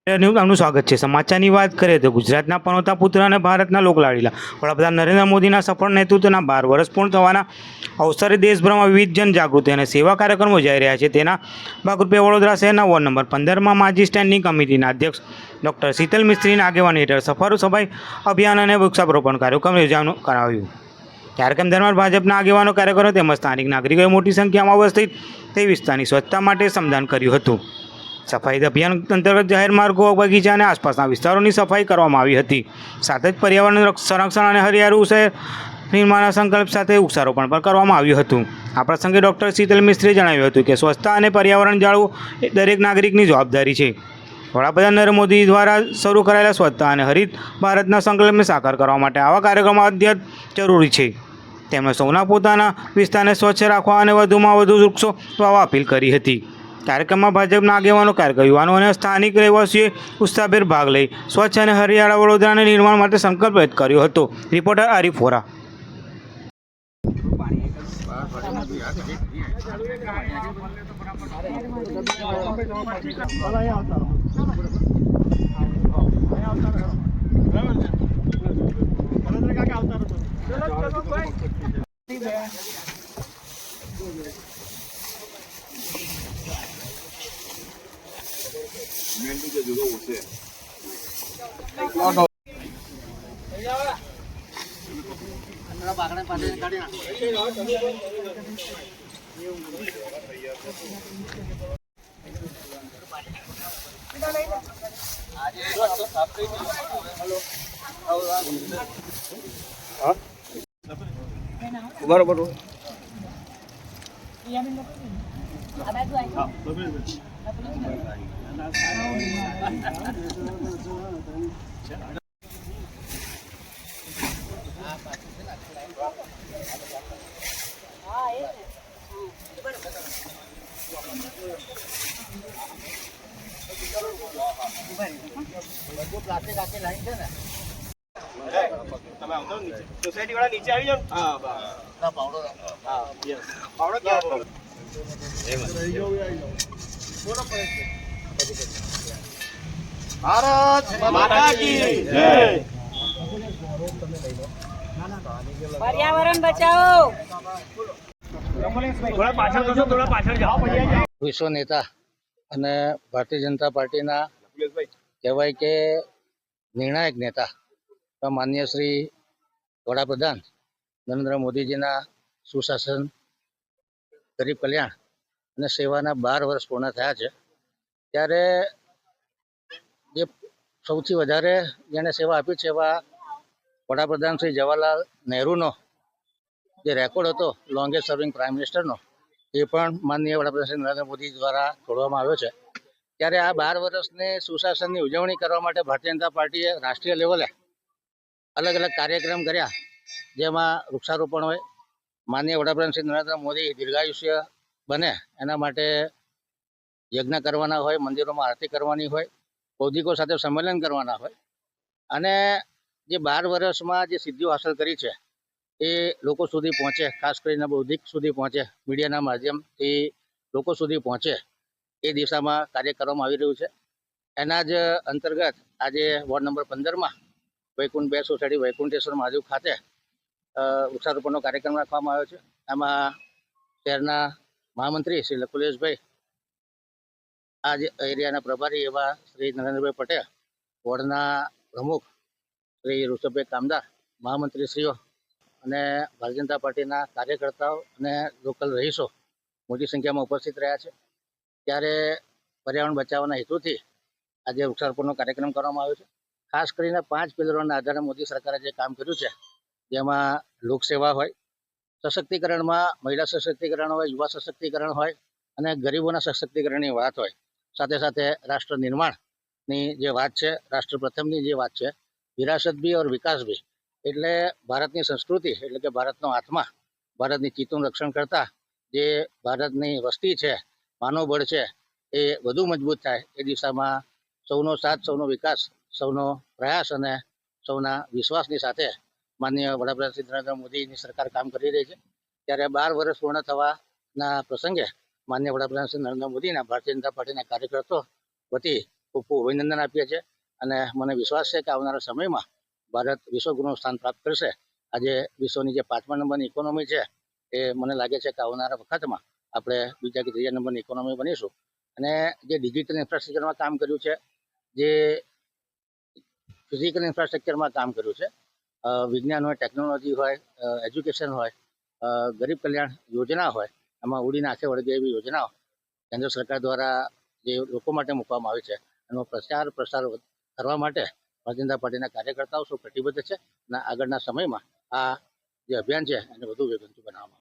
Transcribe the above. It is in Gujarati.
આપનું સ્વાગત છે। સમાચારની વાત કરીએ તો ગુજરાતના પનોતા પુત્ર અને ભારતના લોકલાડીલા વડાપ્રધાન નરેન્દ્ર મોદીના સફળ નેતૃત્વના 12 વર્ષ પૂર્ણ થવાના અવસરે દેશભરમાં વિવિધ જનજાગૃતિ અને સેવા કાર્યક્રમો યોજાઈ રહ્યા છે। તેના ભાગરૂપે વડોદરા શહેરના વોર્ડ નંબર 15માં માજી સ્ટેન્ડિંગ કમિટીના અધ્યક્ષ ડૉક્ટર શીતલ મિસ્ત્રીની આગેવાની હેઠળ સફાઈ અભિયાન અને વૃક્ષારોપણ કાર્યક્રમ યોજવાનું કરાયું। કાર્યક્રમ દરમિયાન ભાજપના આગેવાનો, કાર્યકરો તેમજ સ્થાનિક નાગરિકોએ મોટી સંખ્યામાં ઉપસ્થિત થઈ વિસ્તારની સ્વચ્છતા માટે શ્રમદાન કર્યું હતું। સફાઈ અભિયાન અંતર્ગત જાહેર માર્ગો, બગીચા અને આસપાસના વિસ્તારોની સફાઈ કરવામાં આવી હતી। સાથે જ પર્યાવરણ સંરક્ષણ અને હરિયાળું શહેર નિર્માણના સંકલ્પ સાથે વૃક્ષારોપણ પણ કરવામાં આવ્યું હતું। આ પ્રસંગે ડૉક્ટર શીતલ મિસ્ત્રીએ જણાવ્યું હતું કે સ્વચ્છતા અને પર્યાવરણ જાળવવું એ દરેક નાગરિકની જવાબદારી છે। વડાપ્રધાન નરેન્દ્ર મોદી દ્વારા શરૂ કરાયેલા સ્વચ્છતા અને હરિત ભારતના સંકલ્પને સાકાર કરવા માટે આવા કાર્યક્રમો અત્યંત જરૂરી છે। તેમણે સૌના પોતાના વિસ્તારને સ્વચ્છ રાખવા અને વધુમાં વધુ વૃક્ષો વાવવા અપીલ કરી હતી। કાર્યક્રમમાં ભાજપના આગેવાનો, કાર્યકરો, યુવાનો અને સ્થાનિક રહેવાસીઓએ ઉત્સાહભેર ભાગ લઈ સ્વચ્છ અને હરિયાળા વડોદરાના નિર્માણ માટે સંકલ્પ વ્યક્ત કર્યો હતો। રિપોર્ટર આરિફ વોરા। બરોબર સોસાયટી વાળા નીચે આવી જાવ। હા બસ પાવડો હા યસ પાવડો ક્યાં ભારત માતા કી જય। पर्यावरण बचाओ। થોડા પાછળ જાઓ વિશ્વ નેતા અને ભારતીય જનતા પાર્ટીના કહેવાય કે નિર્ણાયક નેતા માનનીય શ્રી વડાપ્રધાન નરેન્દ્ર મોદીજીના સુશાસન, ગરીબ કલ્યાણ અને સેવાના 12 વર્ષ પૂર્ણ થયા છે। ત્યારે જે સૌથી વધારે જેણે સેવા આપી છે એવા વડાપ્રધાન શ્રી જવાહરલાલ નહેરુનો જે રેકોર્ડ હતો લોંગેસ્ટ સર્વિંગ પ્રાઇમ મિનિસ્ટરનો, એ પણ માનનીય વડાપ્રધાન શ્રી નરેન્દ્ર મોદી દ્વારા તોડવામાં આવ્યો છે। ત્યારે આ 12 વર્ષની સુશાસનની ઉજવણી કરવા માટે ભારતીય જનતા પાર્ટીએ રાષ્ટ્રીય લેવલે અલગ અલગ કાર્યક્રમ કર્યા, જેમાં વૃક્ષારોપણ હોય, માનનીય વડાપ્રધાન શ્રી નરેન્દ્ર મોદી દીર્ઘાયુષ્ય બને એના માટે યજ્ઞ કરવાના હોય, મંદિરોમાં આરતી કરવાની હોય, બૌદ્ધિકો સાથે સંમેલન કરવાના હોય, અને જે 12 વર્ષમાં જે સિદ્ધિઓ હાંસલ કરી છે એ લોકો સુધી પહોંચે, ખાસ કરીને બૌદ્ધિક સુધી પહોંચે, મીડિયાના માધ્યમથી લોકો સુધી પહોંચે એ દિશામાં કાર્ય કરવામાં આવી રહ્યું છે। એના જ અંતર્ગત આજે વોર્ડ નંબર 15માં વૈકુંઠ 2 સોસાયટી વૈકુંઠેશ્વર મહાદેવ ખાતે વૃક્ષારોપણનો કાર્યક્રમ રાખવામાં આવ્યો છે। આમાં શહેરના મહામંત્રી શ્રી લકુલેશભાઈ, આ જ એરિયાના પ્રભારી એવા શ્રી નરેન્દ્રભાઈ પટેલ, વોર્ડના પ્રમુખ શ્રી ઋષભભાઈ કામદાર, મહામંત્રીશ્રીઓ અને ભારતીય જનતા પાર્ટીના કાર્યકર્તાઓ અને લોકલ રહીશો મોટી સંખ્યામાં ઉપસ્થિત રહ્યા છે। ત્યારે પર્યાવરણ બચાવવાના હેતુથી આજે વૃક્ષારોપણનો કાર્યક્રમ કરવામાં આવ્યો છે। ખાસ કરીને 5 પિલરોના આધારે મોદી સરકારે જે કામ કર્યું છે, જેમાં લોકસેવા હોય, સશક્તિકરણમાં મહિલા સશક્તિકરણ હોય, યુવા સશક્તિકરણ હોય અને ગરીબોના સશક્તિકરણની વાત હોય, સાથે સાથે રાષ્ટ્ર નિર્માણની જે વાત છે, રાષ્ટ્ર પ્રથમની જે વાત છે, વિરાસત ભી ઓર વિકાસ ભી, એટલે ભારતની સંસ્કૃતિ એટલે કે ભારતનો આત્મા, ભારતની ચિત્તનું રક્ષણ કરતા જે ભારતની વસ્તી છે, માનવબળ છે, એ વધુ મજબૂત થાય એ દિશામાં સૌનો સાથ, સૌનો વિકાસ, સૌનો પ્રયાસ અને સૌના વિશ્વાસની સાથે માનનીય વડાપ્રધાન શ્રી નરેન્દ્ર મોદીની સરકાર કામ કરી રહી છે। ત્યારે 12 વર્ષ પૂર્ણ થવાના પ્રસંગે માનનીય વડાપ્રધાન શ્રી નરેન્દ્ર મોદીના ભારતીય જનતા પાર્ટીના કાર્યકર્તાઓ વતી ખૂબ ખૂબ અભિનંદન આપીએ છીએ અને મને વિશ્વાસ છે કે આવનારા સમયમાં ભારત વિશ્વગુરુનું સ્થાન પ્રાપ્ત કરશે. આજે વિશ્વની જે 5મા નંબરની ઇકોનોમી છે એ મને લાગે છે કે આવનારા વખતમાં આપણે બીજા કે 3જા નંબરની ઇકોનોમી બનીશું. અને જે ડિજિટલ ઇન્ફ્રાસ્ટ્રક્ચરમાં કામ કર્યું છે, જે ફિઝિકલ ઇન્ફ્રાસ્ટ્રક્ચરમાં કામ કર્યું છે, વિજ્ઞાન હોય, ટેકનોલોજી હોય, એજ્યુકેશન હોય, ગરીબ કલ્યાણ યોજના હોય, એમાં ઉડીને આંખે વળગે એવી યોજનાઓ કેન્દ્ર સરકાર દ્વારા જે લોકો માટે મૂકવામાં આવી છે એનો પ્રચાર પ્રસાર કરવા માટે ભારતીય જનતા પાર્ટીના કાર્યકર્તાઓ સૌ કટિબદ્ધ છે અને આગળના સમયમાં આ જે અભિયાન છે એને વધુ વેગવંતુ બનાવવામાં